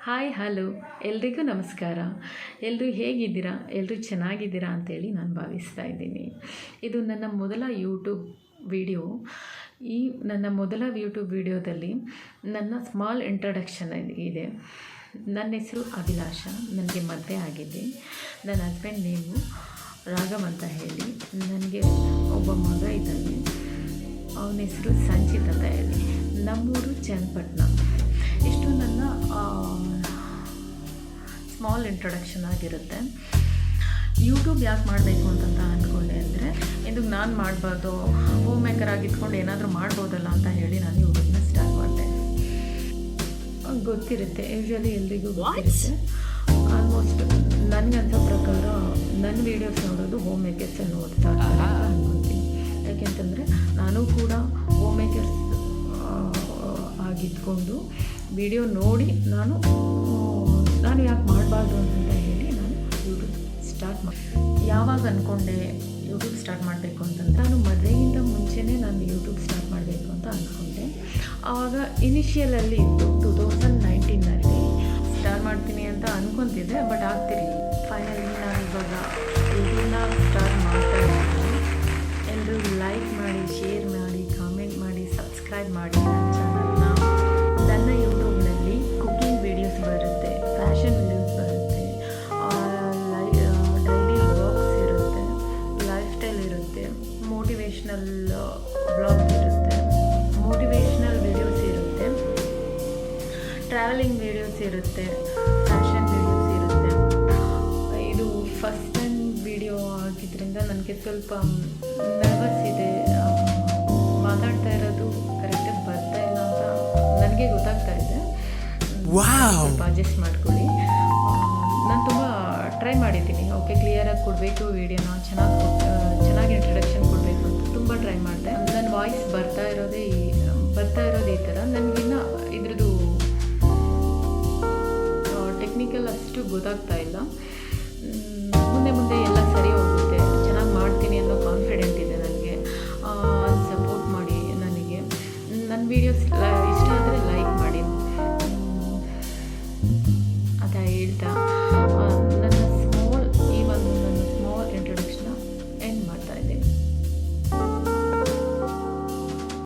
Hi hello ಎಲ್ರಿಗೂ ನಮಸ್ಕಾರ. ಎಲ್ಲರೂ ಹೇಗಿದ್ದೀರಾ? ಎಲ್ಲರೂ ಚೆನ್ನಾಗಿದ್ದೀರಾ ಅಂತೇಳಿ ನಾನು ಭಾವಿಸ್ತಾ ಇದ್ದೀನಿ. ಇದು ನನ್ನ ಮೊದಲ ಯೂಟ್ಯೂಬ್ ವಿಡಿಯೋ. ಈ ನನ್ನ ಮೊದಲ ಯೂಟ್ಯೂಬ್ ವಿಡಿಯೋದಲ್ಲಿ ನನ್ನ ಸ್ಮಾಲ್ ಇಂಟ್ರಡಕ್ಷನ್ ಇದೆ. ನನ್ನ ಹೆಸರು ಅಭಿಲಾಷ. ನನಗೆ ಮದುವೆ ಆಗಿದೆ. ನನ್ನ ಹಸ್ಬೆಂಡ್ ನೇಮು ರಾಘವ್ ಅಂತ ಹೇಳಿ. ನನಗೆ ಒಬ್ಬ ಮಗ ಇದ್ದಾನೆ. ಅವನ ಹೆಸರು ಸಂಚಿತ್ ಅಂತ ಹೇಳಿ. ನಮ್ಮೂರು ಚನ್ನಪಟ್ಟಣ. ಇಷ್ಟು ನನ್ನ ಸ್ಮಾಲ್ ಇಂಟ್ರೊಡಕ್ಷನ್ ಆಗಿರುತ್ತೆ. ಯೂಟ್ಯೂಬ್ ಯಾಕೆ ಮಾಡಬೇಕು ಅಂತ ಅಂದ್ಕೊಂಡೆ ಅಂದರೆ, ಇದಕ್ಕೆ ನಾನು ಮಾಡಬಾರ್ದು, ಹೋಮ್ ಮೇಕರ್ ಆಗಿದ್ಕೊಂಡು ಏನಾದರೂ ಮಾಡ್ಬೋದಲ್ಲ ಅಂತ ಹೇಳಿ ನಾನು ಯೂಟ್ಯೂಬ್ನ ಸ್ಟಾರ್ಟ್ ಮಾಡಿದೆ. ಗೊತ್ತಿರುತ್ತೆ, ಯೂಶ್ವಲಿ ಎಲ್ರಿಗೂ ಗೊತ್ತಿರುತ್ತೆ. ಆಲ್ಮೋಸ್ಟ್ ನನಗನ್ಸೋ ಪ್ರಕಾರ ನನ್ನ ವೀಡಿಯೋಸ್ ನೋಡೋದು ಹೋಮ್ ಮೇಕರ್ಸೇ ನೋಡ್ತಾ ಅನ್ಕೊತೀನಿ. ಯಾಕೆಂತಂದರೆ ನಾನು ಕೂಡ ಹೋಮ್ ಮೇಕರ್ಸ್ ಆಗಿದ್ಕೊಂಡು ವಿಡಿಯೋ ನೋಡಿ ನಾನು ಯಾಕೆ ಮಾಡಬಾರ್ದು ಅಂತ ಹೇಳಿ ನಾನು ಯೂಟ್ಯೂಬ್ ಸ್ಟಾರ್ಟ್ ಮಾಡಿ. ಯಾವಾಗ ಅಂದ್ಕೊಂಡೆ ಯೂಟ್ಯೂಬ್ ಸ್ಟಾರ್ಟ್ ಮಾಡಬೇಕು ಅಂತಂದ್ರೆ, ನಾನು ಮದುವೆಗಿಂತ ಮುಂಚೆನೇ ನಾನು ಯೂಟ್ಯೂಬ್ ಸ್ಟಾರ್ಟ್ ಮಾಡಬೇಕು ಅಂತ ಅಂದ್ಕೊಂಡೆ. ಆವಾಗ ಇನಿಷಿಯಲಲ್ಲಿ ಇತ್ತು 2019ನಲ್ಲಿ ಸ್ಟಾರ್ಟ್ ಮಾಡ್ತೀನಿ ಅಂತ ಅಂದ್ಕೊತಿದ್ದೆ, ಬಟ್ ಆಗ್ತಿರಲಿಲ್ಲ. ಫೈನಲಿ ನಾನು ಇವಾಗ ಇದನ್ನ ಸ್ಟಾರ್ಟ್ ಮಾಡ್ತಾ ಇದ್ದೀನಿ. ಎಲ್ಲರೂ ಲೈಕ್ ಮಾಡಿ, ಶೇರ್ ಮಾಡಿ, ಕಾಮೆಂಟ್ ಮಾಡಿ, ಸಬ್ಸ್ಕ್ರೈಬ್ ಮಾಡಿ ನನ್ನ ಚಾನಲ್ನ. ನನ್ನ ಯೂಟ್ಯೂಬ್ನಲ್ಲಿ ಕುಕಿಂಗ್ ವೀಡಿಯೋಸ್ ಬರುತ್ತೆ, ಫ್ಯಾಷನ್ ವೀಡಿಯೋಸ್ ಬರುತ್ತೆ, ಡೈಲಿ ವ್ಲಾಗ್ಸ್ ಇರುತ್ತೆ, ಲೈಫ್ ಸ್ಟೈಲ್ ಇರುತ್ತೆ, ಮೋಟಿವೇಶ್ನಲ್ ವ್ಲಾಗ್ಸ್ ಇರುತ್ತೆ, ಮೋಟಿವೇಶ್ನಲ್ ವೀಡಿಯೋಸ್ ಇರುತ್ತೆ, ಟ್ರಾವೆಲಿಂಗ್ ವೀಡಿಯೋಸ್ ಇರುತ್ತೆ, ಫ್ಯಾಷನ್ ವೀಡಿಯೋಸ್ ಇರುತ್ತೆ. ಇದು ಫಸ್ಟ್ ಟೈಮ್ ವೀಡಿಯೋ ಆಗಿದ್ದರಿಂದ ನನಗೆ ಸ್ವಲ್ಪ ನರ್ವಸ್ ಇದೆ. ಮಾತಾಡ್ತಾ ಇರೋದು ಕರೆಕ್ಟಾಗಿ ಬರ್ತಾ ಇಲ್ಲ ಅಂತ ನನಗೆ ಗೊತ್ತಾಗ್ತಾ ಇದೆ. ಸ್ವಲ್ಪ ಅಡ್ಜಸ್ಟ್ ಮಾಡ್ಕೊಳ್ಳಿ. ನಾನು ತುಂಬ ಟ್ರೈ ಮಾಡಿದ್ದೀನಿ. ಓಕೆ, ಕ್ಲಿಯರಾಗಿ ಕೊಡಬೇಕು ವೀಡಿಯೋನ, ಚೆನ್ನಾಗಿ ಇಂಟ್ರಡಕ್ಷನ್ ಕೊಡಬೇಕು ಅಂತ ತುಂಬ ಟ್ರೈ ಮಾಡಿದೆ. ನನ್ನ ವಾಯ್ಸ್ ಬರ್ತಾ ಇರೋದು ಈ ಥರ. ನನಗಿನ್ನ ಇದ್ರದ್ದು ಟೆಕ್ನಿಕಲ್ ಅಷ್ಟು ಗೊತ್ತಾಗ್ತಾ ಇಲ್ಲ. ಮುಂದೆ ಎಲ್ಲ ಸರಿ ಹೋಗುತ್ತೆ, ಚೆನ್ನಾಗಿ ಮಾಡ್ತೀನಿ ಅನ್ನೋ ಕಾನ್ಫಿಡೆಂಟ್ ಇದೆ ನನಗೆ. ಸಪೋರ್ಟ್ ಮಾಡಿ ನನಗೆ. ನನ್ನ ವೀಡಿಯೋಸ್